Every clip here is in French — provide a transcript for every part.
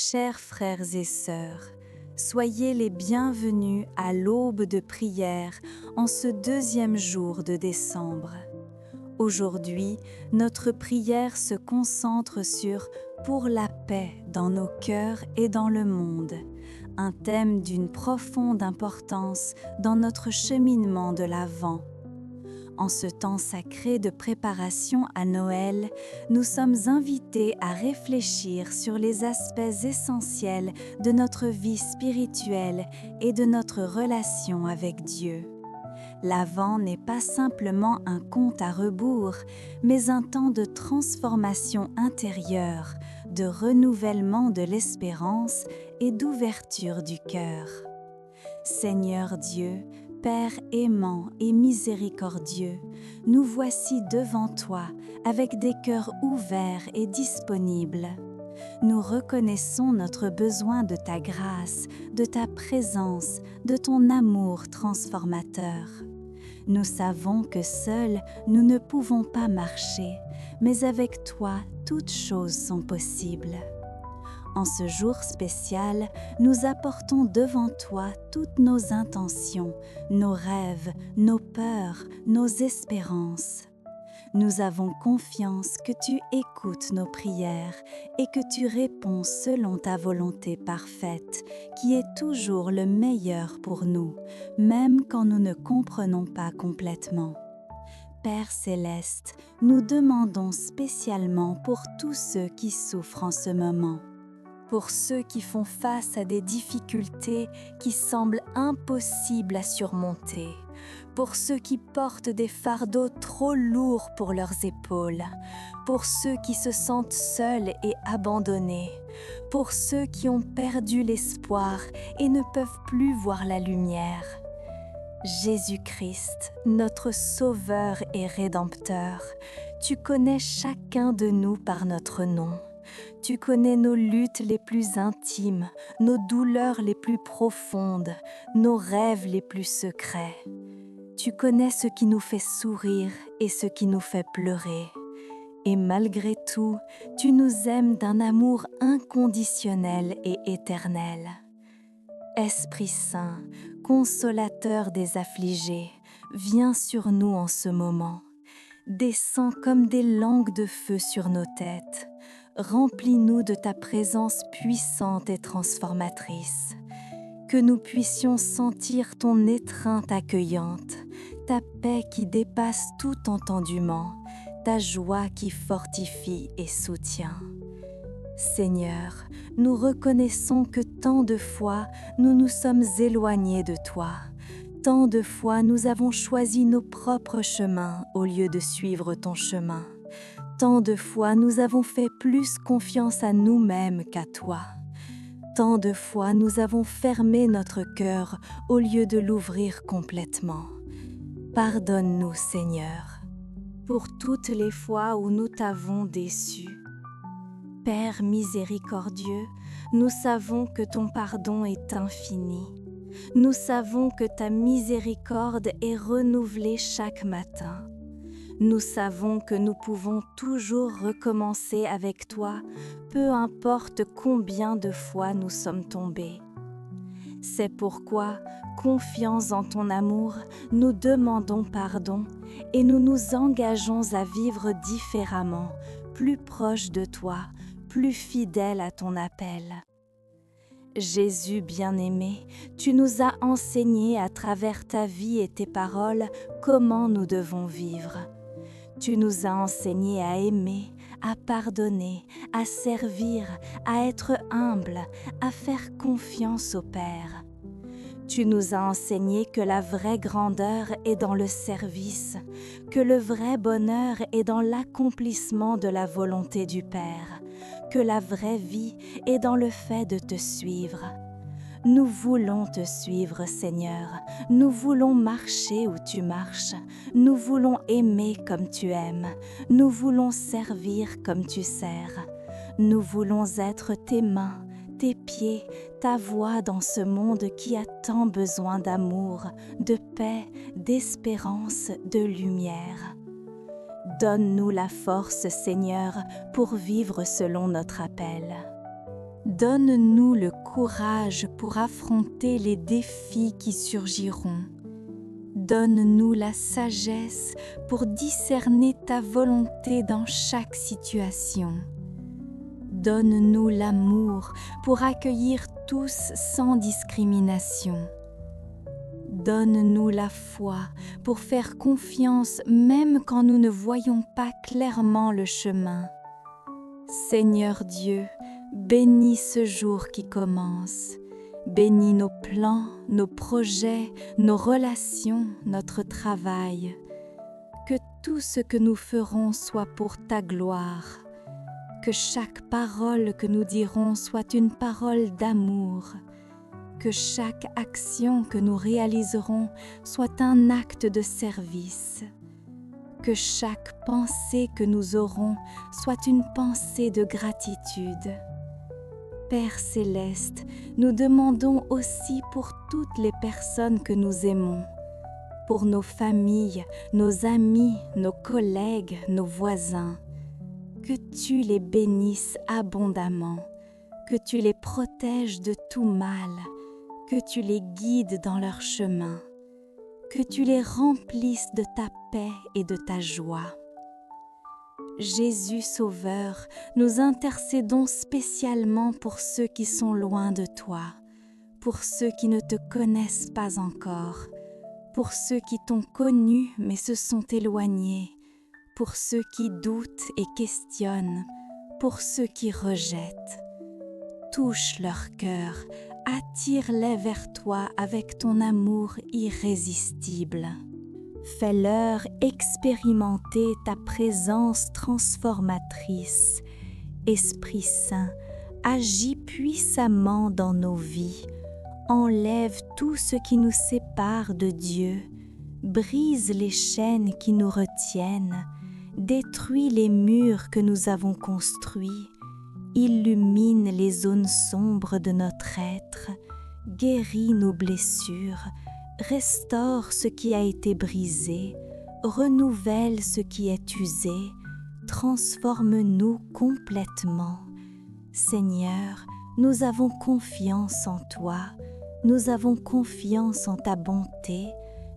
Chers frères et sœurs, soyez les bienvenus à l'aube de prière en ce deuxième jour de décembre. Aujourd'hui, notre prière se concentre sur « Pour la paix dans nos cœurs et dans le monde », un thème d'une profonde importance dans notre cheminement de l'Avent. En ce temps sacré de préparation à Noël, nous sommes invités à réfléchir sur les aspects essentiels de notre vie spirituelle et de notre relation avec Dieu. L'Avent n'est pas simplement un compte à rebours, mais un temps de transformation intérieure, de renouvellement de l'espérance et d'ouverture du cœur. Seigneur Dieu, Père aimant et miséricordieux, nous voici devant toi avec des cœurs ouverts et disponibles. Nous reconnaissons notre besoin de ta grâce, de ta présence, de ton amour transformateur. Nous savons que seuls nous ne pouvons pas marcher, mais avec toi toutes choses sont possibles. En ce jour spécial, nous apportons devant toi toutes nos intentions, nos rêves, nos peurs, nos espérances. Nous avons confiance que tu écoutes nos prières et que tu réponds selon ta volonté parfaite, qui est toujours le meilleur pour nous, même quand nous ne comprenons pas complètement. Père céleste, nous demandons spécialement pour tous ceux qui souffrent en ce moment. Pour ceux qui font face à des difficultés qui semblent impossibles à surmonter, pour ceux qui portent des fardeaux trop lourds pour leurs épaules, pour ceux qui se sentent seuls et abandonnés, pour ceux qui ont perdu l'espoir et ne peuvent plus voir la lumière. Jésus-Christ, notre Sauveur et Rédempteur, tu connais chacun de nous par notre nom. Tu connais nos luttes les plus intimes, nos douleurs les plus profondes, nos rêves les plus secrets. Tu connais ce qui nous fait sourire et ce qui nous fait pleurer. Et malgré tout, tu nous aimes d'un amour inconditionnel et éternel. Esprit Saint, consolateur des affligés, viens sur nous en ce moment. Descends comme des langues de feu sur nos têtes. Remplis-nous de ta présence puissante et transformatrice. Que nous puissions sentir ton étreinte accueillante, ta paix qui dépasse tout entendement, ta joie qui fortifie et soutient. Seigneur, nous reconnaissons que tant de fois nous nous sommes éloignés de toi. Tant de fois nous avons choisi nos propres chemins au lieu de suivre ton chemin. Tant de fois nous avons fait plus confiance à nous-mêmes qu'à toi. Tant de fois nous avons fermé notre cœur au lieu de l'ouvrir complètement. Pardonne-nous, Seigneur, pour toutes les fois où nous t'avons déçu. Père miséricordieux, nous savons que ton pardon est infini. Nous savons que ta miséricorde est renouvelée chaque matin. Nous savons que nous pouvons toujours recommencer avec toi, peu importe combien de fois nous sommes tombés. C'est pourquoi, confiants en ton amour, nous demandons pardon et nous nous engageons à vivre différemment, plus proche de toi, plus fidèle à ton appel. Jésus bien-aimé, tu nous as enseigné à travers ta vie et tes paroles comment nous devons vivre. Tu nous as enseigné à aimer, à pardonner, à servir, à être humble, à faire confiance au Père. Tu nous as enseigné que la vraie grandeur est dans le service, que le vrai bonheur est dans l'accomplissement de la volonté du Père, que la vraie vie est dans le fait de te suivre. Nous voulons te suivre, Seigneur. Nous voulons marcher où tu marches. Nous voulons aimer comme tu aimes. Nous voulons servir comme tu sers. Nous voulons être tes mains, tes pieds, ta voix dans ce monde qui a tant besoin d'amour, de paix, d'espérance, de lumière. Donne-nous la force, Seigneur, pour vivre selon notre appel. Donne-nous le courage pour affronter les défis qui surgiront. Donne-nous la sagesse pour discerner ta volonté dans chaque situation. Donne-nous l'amour pour accueillir tous sans discrimination. Donne-nous la foi pour faire confiance même quand nous ne voyons pas clairement le chemin. Seigneur Dieu, bénis ce jour qui commence. Bénis nos plans, nos projets, nos relations, notre travail. Que tout ce que nous ferons soit pour ta gloire. Que chaque parole que nous dirons soit une parole d'amour. Que chaque action que nous réaliserons soit un acte de service. Que chaque pensée que nous aurons soit une pensée de gratitude. Père céleste, nous demandons aussi pour toutes les personnes que nous aimons, pour nos familles, nos amis, nos collègues, nos voisins, que tu les bénisses abondamment, que tu les protèges de tout mal, que tu les guides dans leur chemin, que tu les remplisses de ta paix et de ta joie. Jésus Sauveur, nous intercédons spécialement pour ceux qui sont loin de toi, pour ceux qui ne te connaissent pas encore, pour ceux qui t'ont connu mais se sont éloignés, pour ceux qui doutent et questionnent, pour ceux qui rejettent. Touche leur cœur, attire-les vers toi avec ton amour irrésistible. Fais-leur expérimenter ta présence transformatrice. Esprit Saint, agis puissamment dans nos vies. Enlève tout ce qui nous sépare de Dieu. Brise les chaînes qui nous retiennent. Détruis les murs que nous avons construits. Illumine les zones sombres de notre être. Guéris nos blessures. Restaure ce qui a été brisé, renouvelle ce qui est usé, transforme-nous complètement. Seigneur, nous avons confiance en toi, nous avons confiance en ta bonté,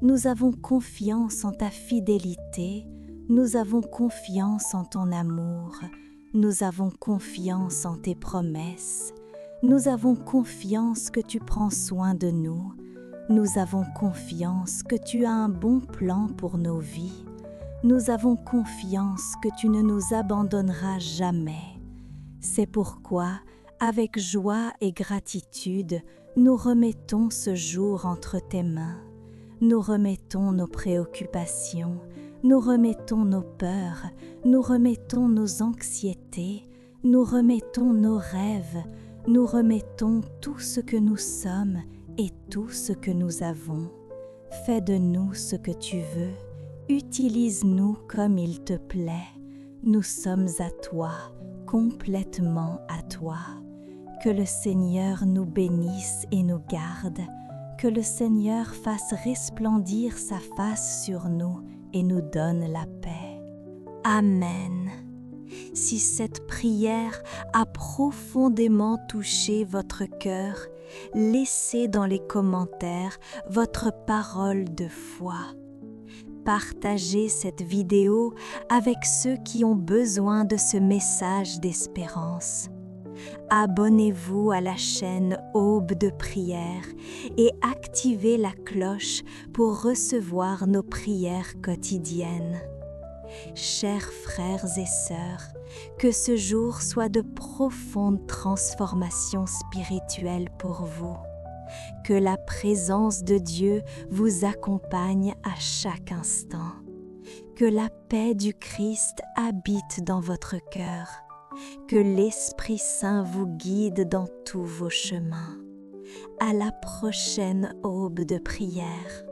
nous avons confiance en ta fidélité, nous avons confiance en ton amour, nous avons confiance en tes promesses, nous avons confiance que tu prends soin de nous. Nous avons confiance que tu as un bon plan pour nos vies. Nous avons confiance que tu ne nous abandonneras jamais. C'est pourquoi, avec joie et gratitude, nous remettons ce jour entre tes mains. Nous remettons nos préoccupations, nous remettons nos peurs, nous remettons nos anxiétés, nous remettons nos rêves, nous remettons tout ce que nous sommes et tout ce que nous avons. Fais de nous ce que tu veux, utilise-nous comme il te plaît. Nous sommes à toi, complètement à toi. Que le Seigneur nous bénisse et nous garde, que le Seigneur fasse resplendir sa face sur nous et nous donne la paix. Amen. Si cette prière a profondément touché votre cœur, laissez dans les commentaires votre parole de foi. Partagez cette vidéo avec ceux qui ont besoin de ce message d'espérance. Abonnez-vous à la chaîne Aube de prière et activez la cloche pour recevoir nos prières quotidiennes. Chers frères et sœurs, que ce jour soit de profondes transformations spirituelles pour vous. Que la présence de Dieu vous accompagne à chaque instant. Que la paix du Christ habite dans votre cœur. Que l'Esprit Saint vous guide dans tous vos chemins. À la prochaine aube de prière.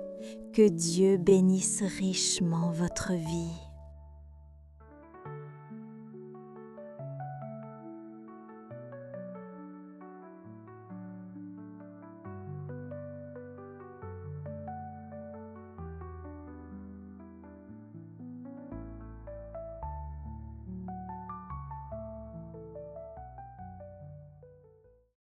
Que Dieu bénisse richement votre vie.